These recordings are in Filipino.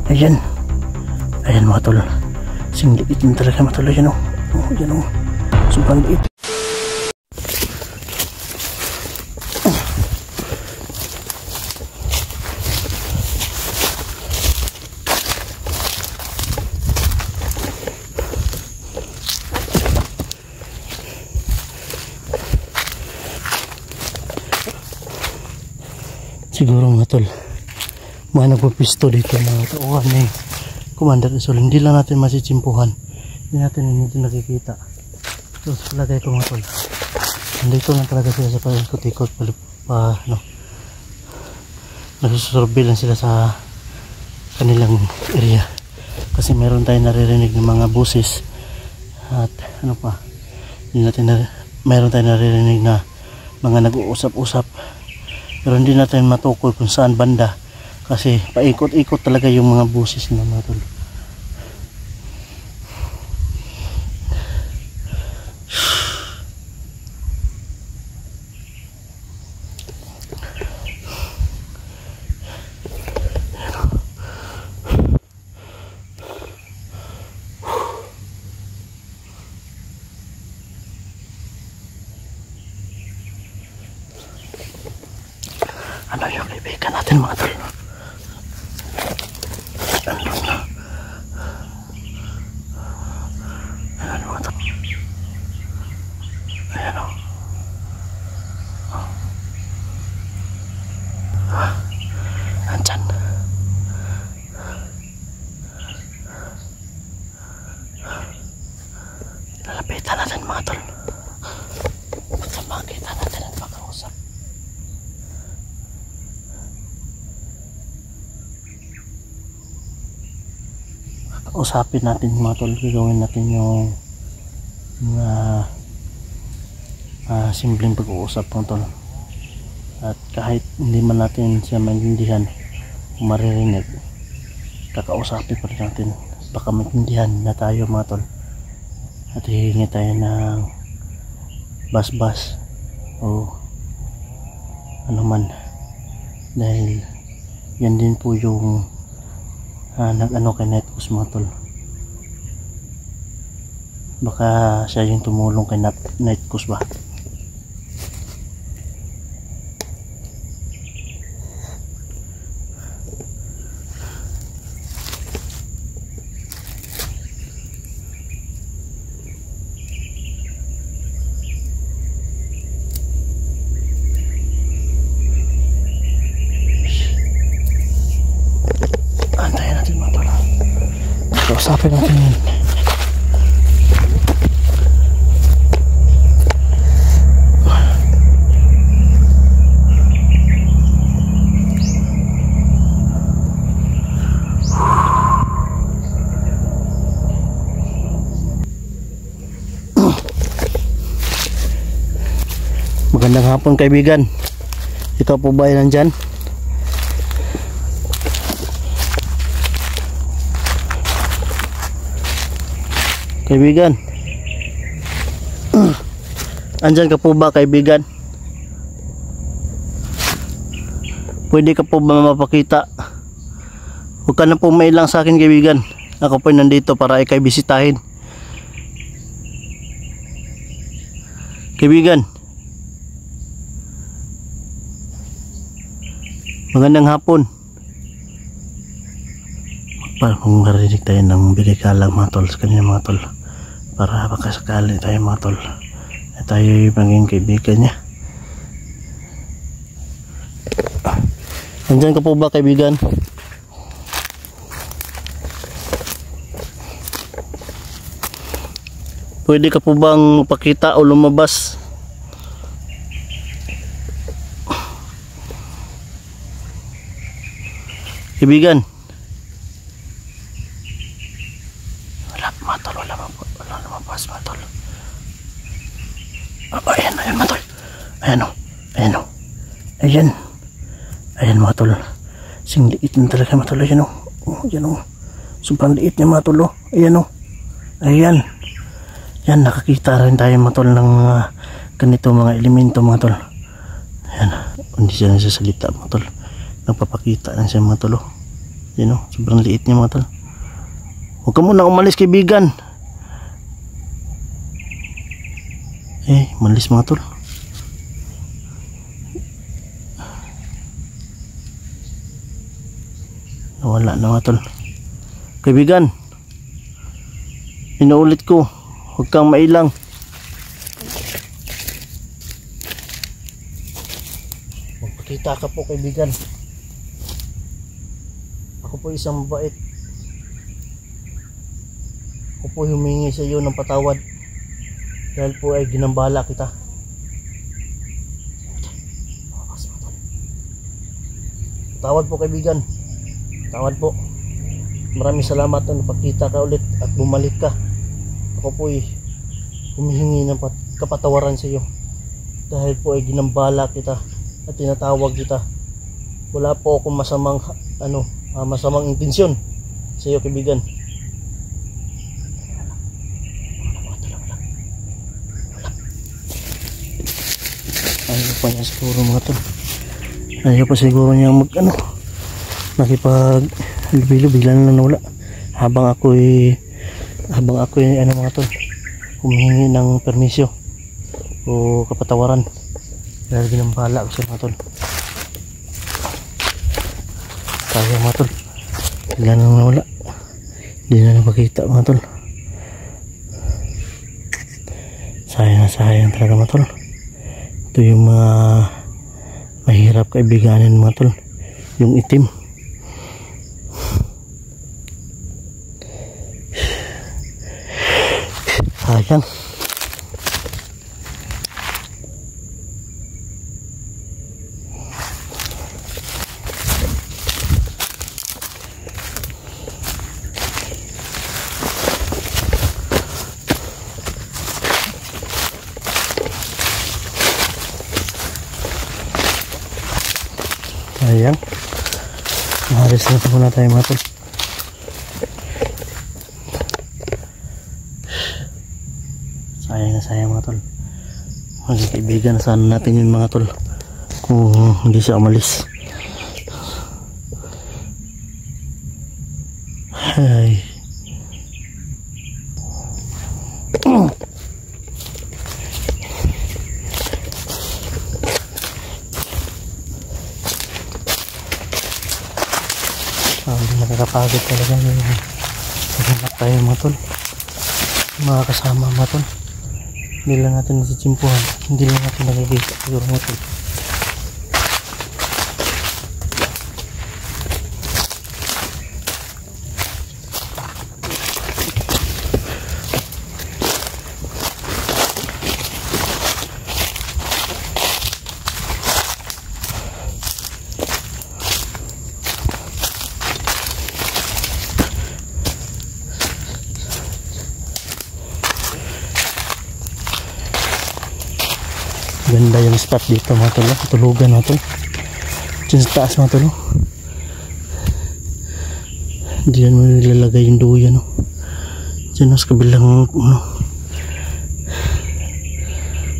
Ayan. Ayan mga tol. Singliit din talaga mga tol. Ayan o. Ayan o. Sobrang liit. Siguro mga tol, mga nagpapisto dito mga tauhan ni Commander Isol. Hindi lang natin masitsimpuhan, hindi natin nakikita. So palagay ko mga tol, nandito lang talaga sila sa palikot-ikot, nagsusurvey lang sila sa kanilang area, kasi meron tayong naririnig ng mga buses at ano pa, meron tayong naririnig na mga nag-uusap-usap. Pero hindi natin matukoy kung saan banda, kasi paikot-ikot talaga yung mga buses na mga tol. Ano yung kaibigan natin mga tol? Andun na. Ayan mga tol. Ayan o. Andyan. Lalapitan natin mga tol. Basta makita natin ang makausap. Usapin natin mga tol, gagawin natin yung simpleng pag-uusap mga tol, at kahit hindi man natin siya maintindihan o maririnig, kakausapin pa rin natin, baka maintindihan na tayo mga tol, at hihingi tayo ng bas-bas o ano man, dahil yan din po yung nag-ano kay Netcus mga tol. Baka siya yung tumulong kay Netcus ba? Usapin natin yun. Magandang hapon kaibigan. Ikaw po ba ay nandyan? Kaibigan, andyan ka po ba kaibigan? Pwede ka po ba mapakita? Huwag ka na po mailang sa akin kaibigan. Ako po nandito para ikay bisitahin. Kaibigan, magandang hapon. Kung marinig tayo ng bilikala mga tol sa kanina mga tol, para baka sakali tayo mga tol at tayo maging kaibigan niya. Nandyan ka po ba kaibigan? Pwede ka po bang magpakita o lumabas? Kaibigan, wala lumabas mga tol. Ayan mga tol. Ayan mga tol. Singliit din talaga mga tol. Ayan o. Sobrang liit niya mga tol. Ayan o. Ayan. Yan, nakakita rin tayo mga tol ng ganito mga elemento mga tol. Ayan. Hindi siya nagsasalita mga tol. Nagpapakita na siya mga tol. Yan o, sobrang liit niya mga tol. Huwag ka muna umalis kaibigan. Malis mga tol. Nawala na mga tol. Kaibigan, inuulit ko, huwag kang mailang. Magpakita ka po kaibigan. Ako po isang mabait. Ako po humingi sa iyo ng patawad dahil po ay ginambala kita. Patawad po kaibigan. Patawad po. Maraming salamat na napakita ka ulit at bumalik ka. Ako po ay humihingi ng kapatawaran sa iyo dahil po ay ginambala kita at tinatawag kita. Wala po akong masamang masamang intensyon sa iyo kaibigan. Ayaw pa niya siguro mga tol. Ayaw pa siguro niya nakipag lubilo, bigla na lang nawala. Habang ako'y mga tol, humihingi ng permisyo o kapatawaran dahil ginambala ko siya mga tol. Kaya mga tol, bigla na lang nawala. Hindi na napakita mga tol. Sayang talaga mga tol. Ito yung mga mahirap kaibiganin mga tol, yung itim. Sayang. Sayang. Mahalis na ito muna tayo mga tol. Sayang mga tol. Maging kaibigan na sana natin yun mga tol kung hindi siya umalis. Ay. Nakakapagod talaga yung maghanap tayo mga tol, mga kasama mga tol. Hindi lang natin nasitsimpuhan, hindi lang natin nagigita siguro mga tol. Ganda yung spot dito mga tol, tulugan mga tol. Diyan sa taas mga tol. Diyan mo nilalagay yung duyan. Diyan sa kabilang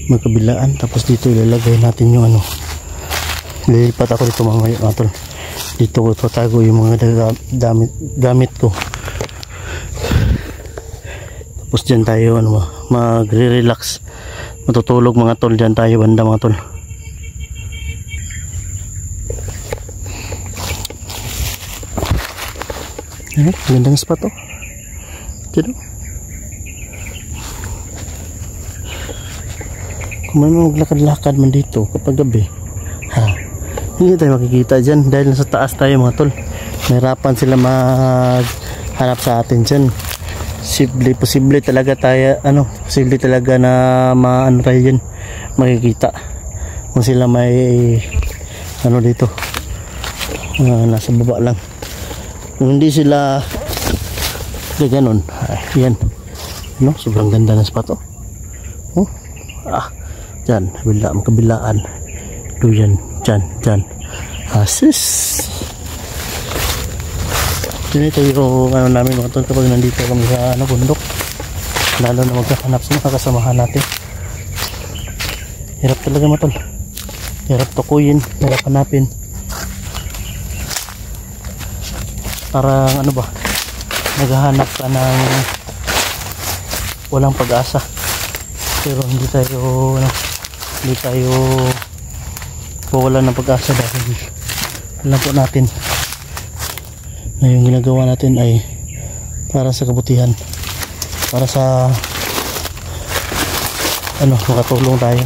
magkabilaan. Tapos dito ilalagay natin yung lilipat ako dito mga tol. Dito ko ipatago yung mga gamit ko. Tapos dyan tayo magre-relax, matutulog mga tol. Dyan tayo banda mga tol. Gandang spot oh. Dito kung may maglakad-lakad man dito kapag gabi, hindi tayo makikita dyan dahil nasa taas tayo mga tol. Mahirapan sila maghanap sa atin dyan. Posible talaga tayo posible talaga na tayo dyan makikita kung sila may dito nasa baba lang. Kung hindi sila ganon, yan sobrang ganda ng spot dyan kabilaan doon dyan asis. Ito yung namin mga tol kapag nandito kami sa bundok, lalo na magkahanap sa mga kasamahan natin. Hirap talaga mga tol, hirap tukuyin, hirap hanapin. Parang ano ba, naghahanap ka ng walang pag-asa, pero hindi tayo mawawalan ng pag-asa dahil alam po natin na yung ginagawa natin ay para sa kabutihan, para sa makatulong tayo.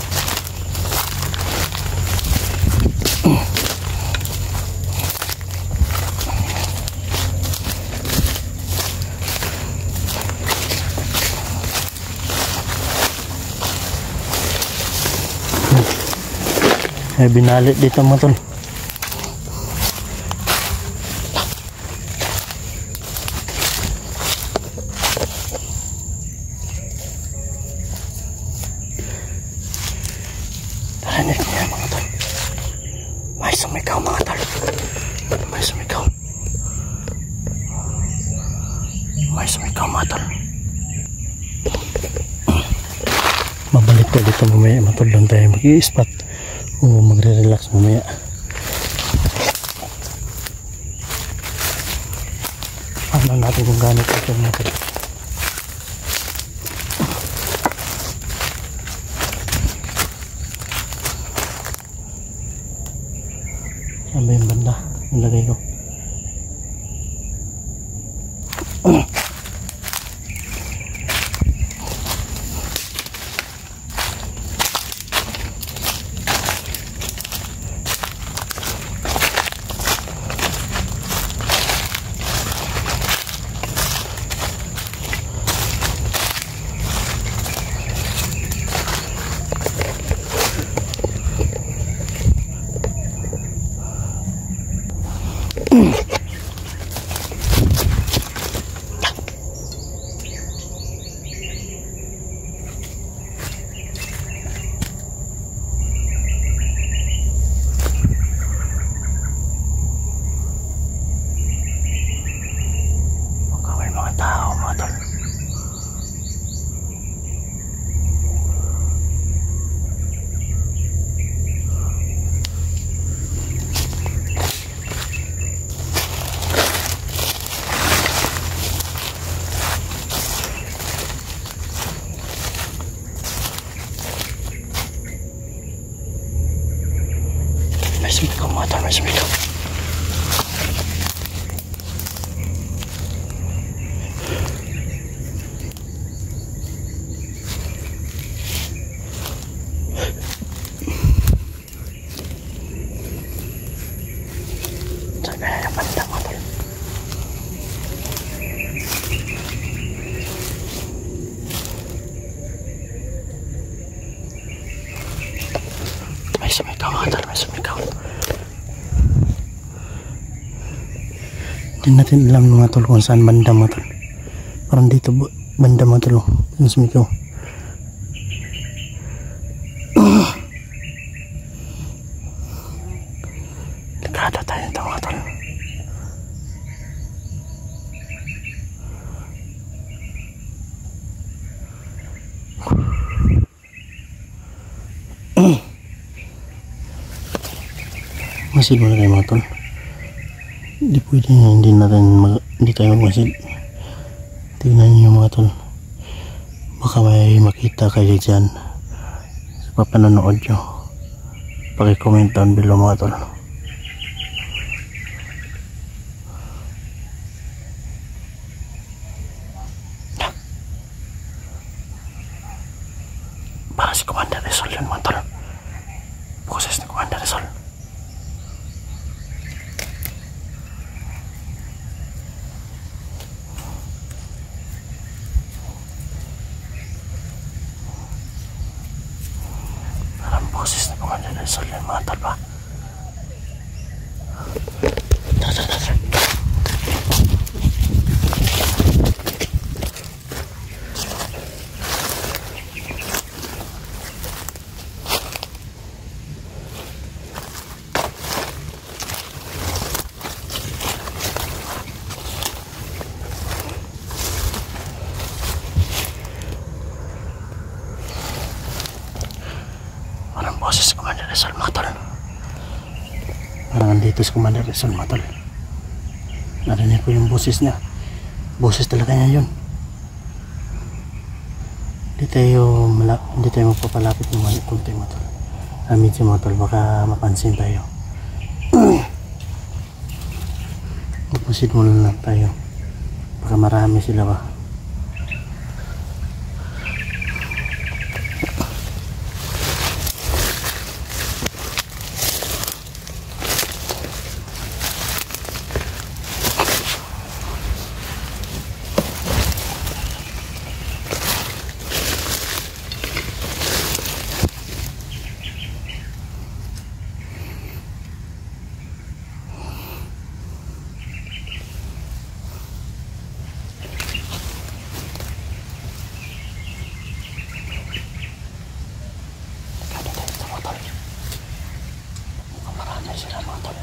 May binalit dito mga tol. Tarinig niya mga tol. May sumigaw mga tol. May sumigaw. May sumigaw mga tol. Mabalik ko dito mamaya mga tol. Doon tayo mag-i-spot o magre-relax mamaya. Ano natin kung gano'n ito mga tol. Saan ba yung banda? Nalagay ko. May sumigaw mga tol, may sumigaw. Saan kaya yung banda mga tol? May sumigaw mga tol, may sumigaw. Hindi natin alam mga tol kung saan banda mga tol. Parang dito banda mga tol. Yung sumigaw. Delikado tayo ito mga tol. Masid mo na kayo mga tol. Hindi pwede hindi tayo magmasid. Tingnan niyo mga tol. Baka may makita kayo dyan sa papanonood nyo. Paki-comment down below mga tol. Para si Commander Rizal yun mga tol. Boses ni Commander Rizal. Boses na Commander Rizal yun mga tol ba? Tara. Parang boses si Commander Rizal mga tol. Parang andito si Commander Rizal mga tol. Narinig ko yung boses niya. Boses talaga niya yun. Hindi tayo magpapalapit ng mali kunti mo tol. Medyo mo tol, baka mapansin tayo. Magpusid muna lang tayo. Baka marami sila ba. Sila mga tol.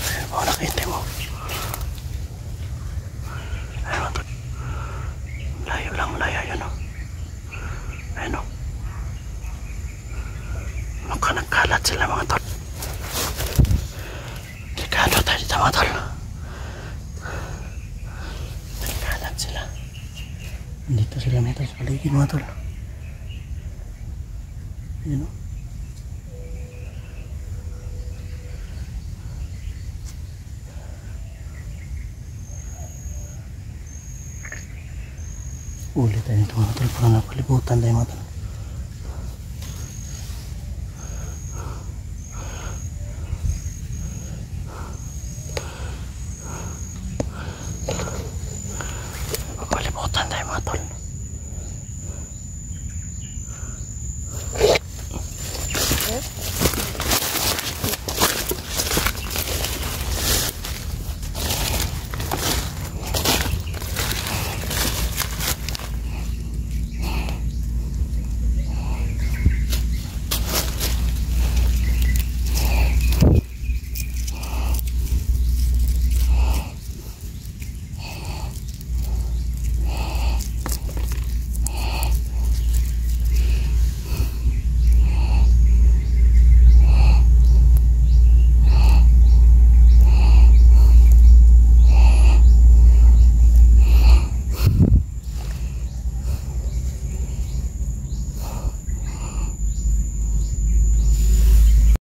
Ayun po, nakita mo. Ayun mga tol. Layo lang, malayo yun o. Ayun o. Mukhang nagkalat sila mga tol. Delikado tayo dito mga tol. Nagkalat sila. Dito sila mga tol sa paligid mga tol. Ayun o. Ulit tayo nito mga tol. Parang napalibutan tayo mga tol.